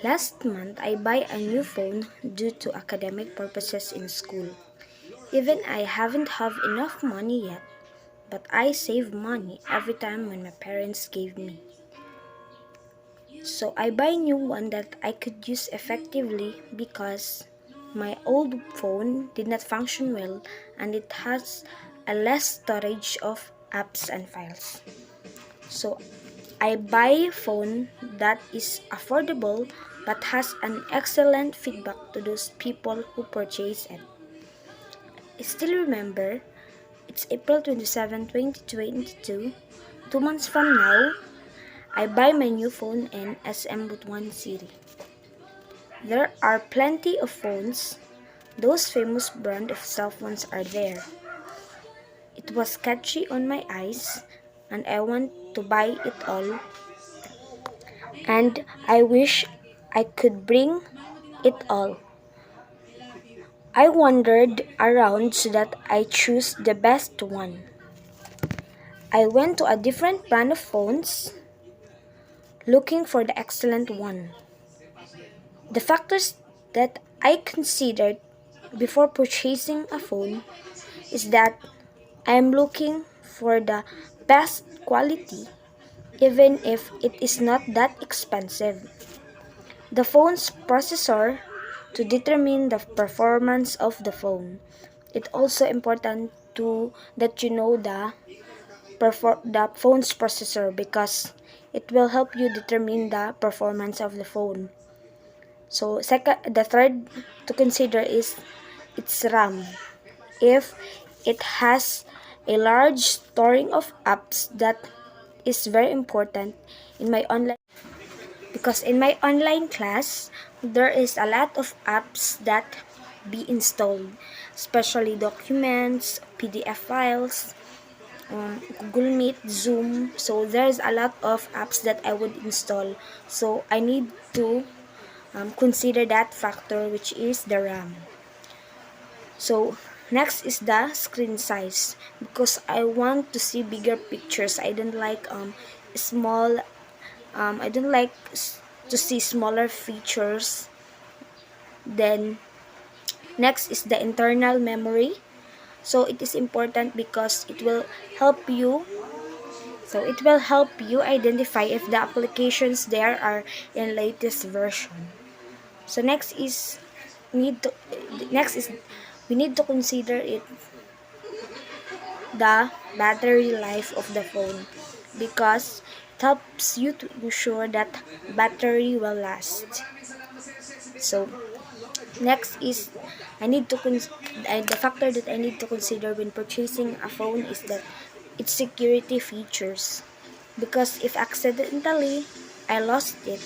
Last month, I buy a new phone due to academic purposes in school. Even I haven't have enough money yet, but I save money every time when my parents gave me. So I buy new one that I could use effectively because my old phone did not function well and it has a less storage of apps and files. So I buy a phone that is affordable but has an excellent feedback to those people who purchase it. I still remember it's April 27, 2022. 2 months from now, I buy my new phone in SM Butuan City. There are plenty of phones. Those famous brand of cell phones are there. It was catchy on my eyes and I want to buy it all, and I wish I could bring it all. I wandered around so that I choose the best one. I went to a different brand of phones looking for the excellent one. The factors that I considered before purchasing a phone is that I am looking for the best quality even if it is not that expensive. The phone's processor to determine the performance of the phone. It's also important to that you know the phone's processor because it will help you determine the performance of the phone. So the third to consider is its RAM. If it has a large storing of apps, that is very important in my online because in my online class there is a lot of apps that be installed, especially documents, PDF files, Google Meet, Zoom. So there's a lot of apps that I would install. So I need to consider that factor, which is the RAM. So next is the screen size because I want to see bigger pictures. I don't like small. I don't like to see smaller features. Then next is the internal memory. So it is important because it will help you. So it will help you identify if the applications there are in latest version. So need to next is we need to consider the battery life of the phone because it helps you to ensure that battery will last. So next is the factor that I need to consider when purchasing a phone is that its security features, because if accidentally I lost it,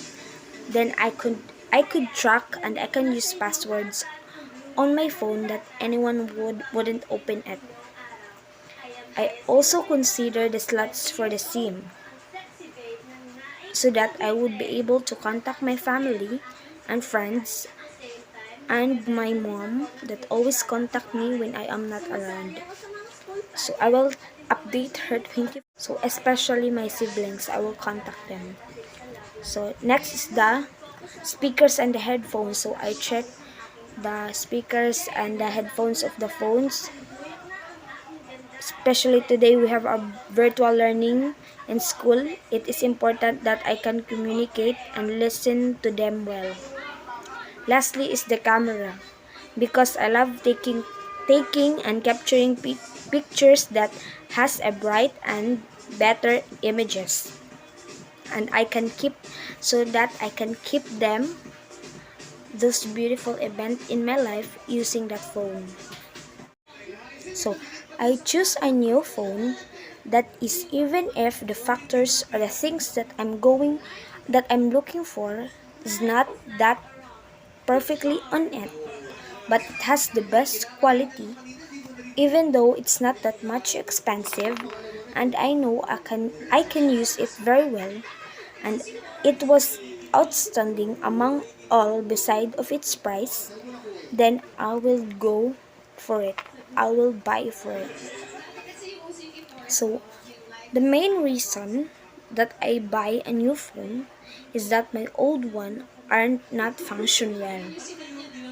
then I could track and I can use passwords on my phone that anyone wouldn't open it. I also consider the slots for the SIM so that I would be able to contact my family and friends and my mom that always contact me when I am not around. So I will update her 20. So especially my siblings, I will contact them. So next is the speakers and the headphones. So I check the speakers and the headphones of the phones. Especially today we have a virtual learning in school. It is important that I can communicate and listen to them well. Lastly is the camera because I love taking and capturing pictures that has a bright and better images, and I can keep so that I can keep them those beautiful events in my life using that phone. So I choose a new phone that is, even if the factors or the things that I'm looking for is not that perfectly on it, but it has the best quality even though it's not that much expensive, and I know I can use it very well, and it was outstanding among all beside of its price, then I will go for it. I will buy for it. So the main reason that I buy a new phone is that my old one aren't not function well,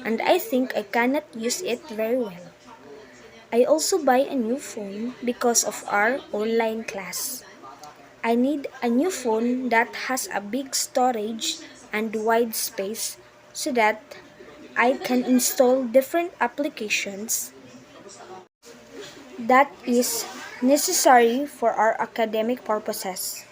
and I think I cannot use it very well. I also buy a new phone because of our online class. I need a new phone that has a big storage and wide space so that I can install different applications that is necessary for our academic purposes.